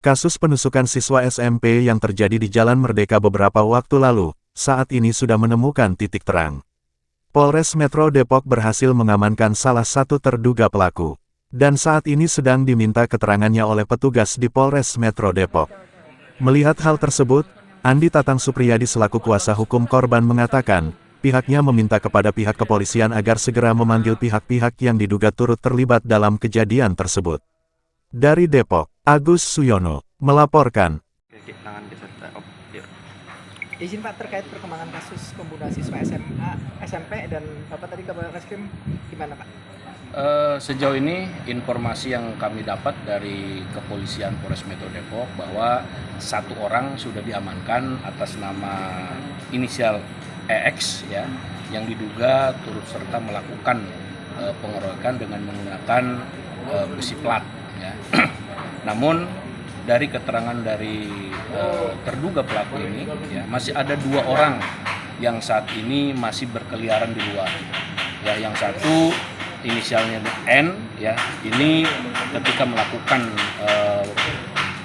Kasus penusukan siswa SMP yang terjadi di Jalan Merdeka beberapa waktu lalu, saat ini sudah menemukan titik terang. Polres Metro Depok berhasil mengamankan salah satu terduga pelaku, dan saat ini sedang diminta keterangannya oleh petugas di Polres Metro Depok. Melihat hal tersebut, Andi Tatang Supriyadi selaku kuasa hukum korban mengatakan, pihaknya meminta kepada pihak kepolisian agar segera memanggil pihak-pihak yang diduga turut terlibat dalam kejadian tersebut. Dari Depok, Agus Suyono melaporkan. Izin Pak, terkait perkembangan kasus pembunuhan siswa SMA, SMP dan Bapak tadi Kabar Reskrim gimana Pak? Sejauh ini informasi yang kami dapat dari Kepolisian Polres Metro Depok bahwa satu orang sudah diamankan atas nama inisial EX ya, yang diduga turut serta melakukan pengeroyokan dengan menggunakan besi plat ya. Namun dari keterangan dari terduga pelaku ini ya, masih ada 2 orang yang saat ini masih berkeliaran di luar. Ya, yang satu inisialnya N ya, ini ketika melakukan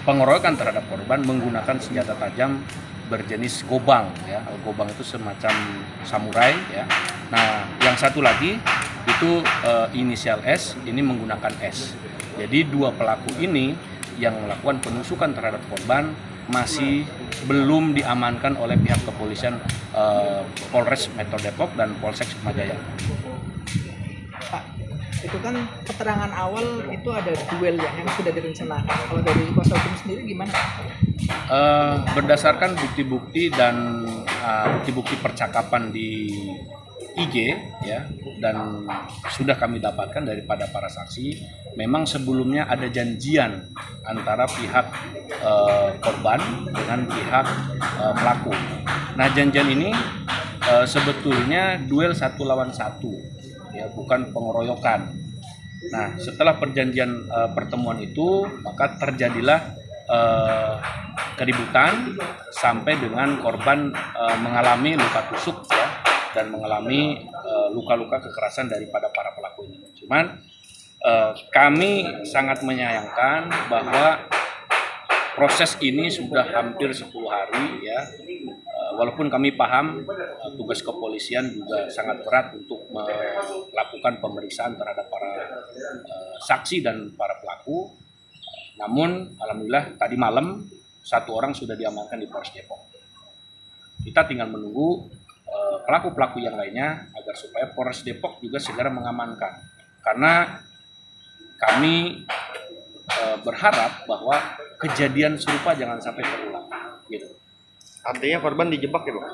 pengeroyokan terhadap korban menggunakan senjata tajam berjenis gobang ya. Gobang itu semacam samurai ya. Nah, yang satu lagi itu inisial S, ini menggunakan S. Jadi 2 pelaku ini yang melakukan penusukan terhadap korban masih belum diamankan oleh pihak kepolisian Polres Metro Depok dan Polsek Sukmajaya. Pak, itu kan keterangan awal itu ada duel ya yang sudah direncanakan. Kalau dari kuasa hukum sendiri gimana? Berdasarkan bukti-bukti dan bukti-bukti percakapan di IG ya, dan sudah kami dapatkan daripada para saksi, memang sebelumnya ada janjian antara pihak korban dengan pihak pelaku. Nah, janjian ini sebetulnya duel 1 lawan 1 ya, bukan pengeroyokan. Nah, setelah perjanjian pertemuan itu, maka terjadilah keributan sampai dengan korban mengalami luka tusuk ya, dan mengalami luka-luka kekerasan daripada para pelaku ini. Cuman kami sangat menyayangkan bahwa proses ini sudah hampir 10 hari ya. Walaupun kami paham tugas kepolisian juga sangat berat untuk melakukan pemeriksaan terhadap para saksi dan para pelaku. Namun alhamdulillah tadi malam 1 orang sudah diamankan di Polres Depok. Kita tinggal menunggu pelaku-pelaku yang lainnya agar supaya Polres Depok juga segera mengamankan. Karena kami berharap bahwa kejadian serupa jangan sampai terulang. Gitu. Artinya korban dijebak ya Pak?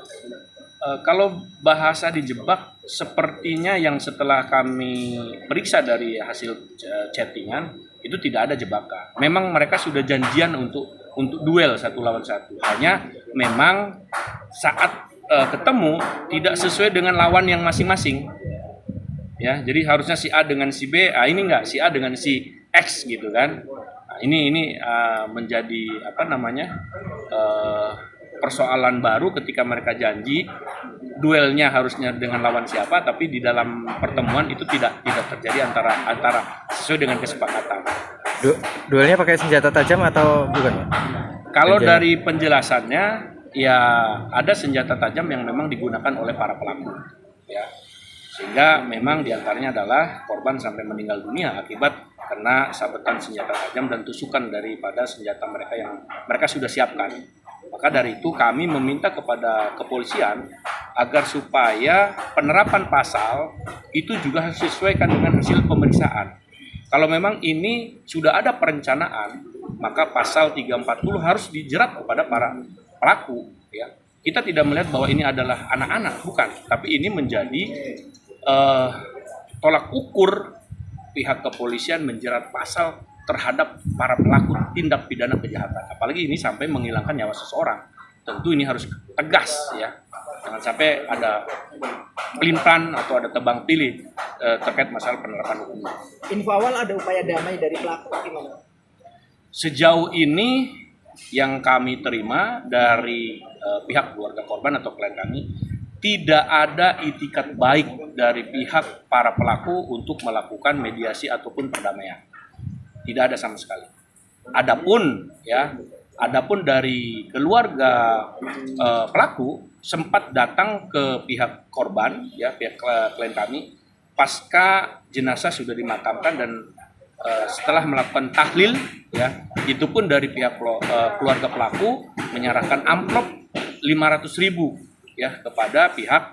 Kalau bahasa dijebak, sepertinya yang setelah kami periksa dari hasil chattingan itu tidak ada jebakan. Memang mereka sudah janjian untuk duel 1 lawan 1. Hanya memang saat ketemu tidak sesuai dengan lawan yang masing-masing. Ya, jadi harusnya si A dengan si B, ini enggak, si A dengan si X gitu kan. Nah, ini menjadi persoalan baru ketika mereka janji duelnya harusnya dengan lawan siapa, tapi di dalam pertemuan itu tidak terjadi antara sesuai dengan kesepakatan. Duelnya pakai senjata tajam atau bukan? Kalau dari penjelasannya ya ada senjata tajam yang memang digunakan oleh para pelaku ya, sehingga memang diantaranya adalah korban sampai meninggal dunia akibat kena sabetan senjata tajam dan tusukan daripada senjata mereka yang mereka sudah siapkan. Maka dari itu kami meminta kepada kepolisian agar supaya penerapan pasal itu juga harus disesuaikan dengan hasil pemeriksaan. Kalau memang ini sudah ada perencanaan, maka pasal 340 harus dijerat kepada para pelaku ya. Kita tidak melihat bahwa ini adalah anak-anak, bukan, tapi ini menjadi tolak ukur pihak kepolisian menjerat pasal terhadap para pelaku tindak pidana kejahatan. Apalagi ini sampai menghilangkan nyawa seseorang. Tentu ini harus tegas ya. Jangan sampai ada pelin-pelan atau ada tebang pilih terkait masalah penerapan hukum. Info awal ada upaya damai dari pelaku gimana? Sejauh ini yang kami terima dari pihak keluarga korban atau klien kami, tidak ada itikat baik dari pihak para pelaku untuk melakukan mediasi ataupun perdamaian. Tidak ada sama sekali. Adapun dari keluarga pelaku sempat datang ke pihak korban, ya, pihak klien kami, pasca jenazah sudah dimakamkan dan setelah melakukan tahlil, ya, itu pun dari pihak keluarga pelaku menyerahkan amplop 500.000 ya kepada pihak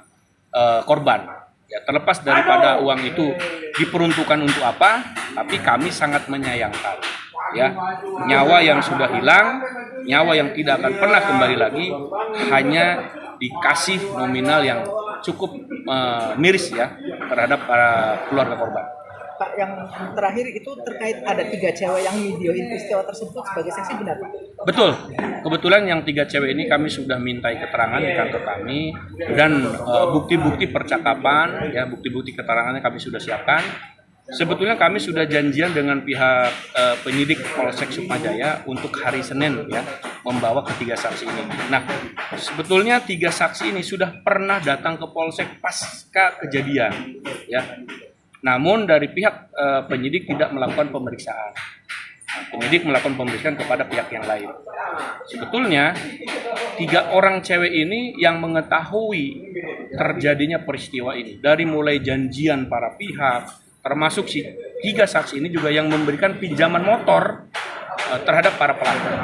korban. Ya, terlepas daripada uang itu diperuntukkan untuk apa, tapi kami sangat menyayangkan, ya, nyawa yang sudah hilang, nyawa yang tidak akan pernah kembali lagi, hanya dikasih nominal yang cukup miris, ya, terhadap para keluarga korban. Pak, yang terakhir itu terkait ada 3 cewek yang videoin peristiwa tersebut sebagai saksi, benar Pak? Betul, kebetulan yang 3 cewek ini kami sudah mintai keterangan di kantor kami, dan bukti-bukti percakapan, ya, bukti-bukti keterangannya kami sudah siapkan. Sebetulnya kami sudah janjian dengan pihak penyidik Polsek Sukmajaya untuk hari Senin, ya, membawa ketiga saksi ini. Nah, sebetulnya 3 saksi ini sudah pernah datang ke Polsek pasca kejadian, ya. Namun dari pihak penyidik tidak melakukan pemeriksaan. Penyidik melakukan pemeriksaan kepada pihak yang lain. Sebetulnya 3 orang cewek ini yang mengetahui terjadinya peristiwa ini, dari mulai janjian para pihak, termasuk si 3 saksi ini juga yang memberikan pinjaman motor terhadap para pelaku.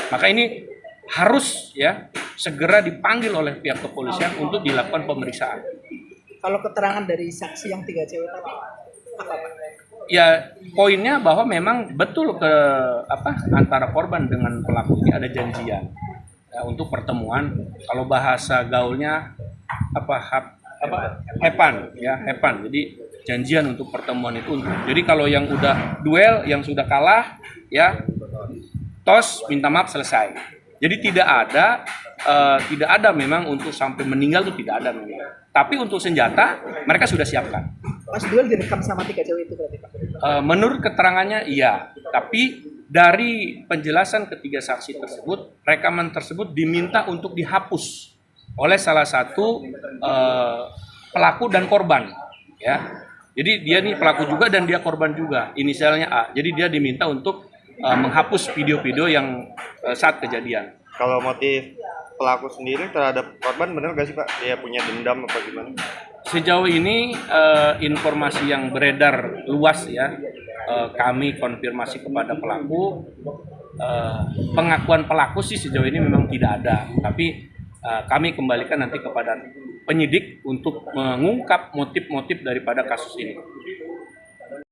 Maka ini harus, ya, segera dipanggil oleh pihak kepolisian untuk dilakukan pemeriksaan. Kalau keterangan dari saksi yang 3 cewek tadi apa Pak? Ya, poinnya bahwa memang betul antara korban dengan pelaku ini ada janjian, ya, untuk pertemuan. Kalau bahasa gaulnya hepan, ya, hepan. Jadi janjian untuk pertemuan itu. Jadi kalau yang udah duel, yang sudah kalah, ya, tos, minta maaf, selesai. Jadi tidak ada memang untuk sampai meninggal itu tidak ada memang. Tapi untuk senjata mereka sudah siapkan. Pas duel direkam sama 3 cewek itu berarti Pak? Menurut keterangannya iya, tapi dari penjelasan ketiga saksi tersebut, rekaman tersebut diminta untuk dihapus oleh salah satu pelaku dan korban, ya. Jadi dia nih pelaku juga dan dia korban juga, inisialnya A. Jadi dia diminta untuk menghapus video-video yang saat kejadian. Kalau motif pelaku sendiri terhadap korban benar nggak sih Pak? Dia punya dendam apa gimana? Sejauh ini informasi yang beredar luas, ya, kami konfirmasi kepada pelaku, pengakuan pelaku sih sejauh ini memang tidak ada. Tapi kami kembalikan nanti kepada penyidik untuk mengungkap motif-motif daripada kasus ini.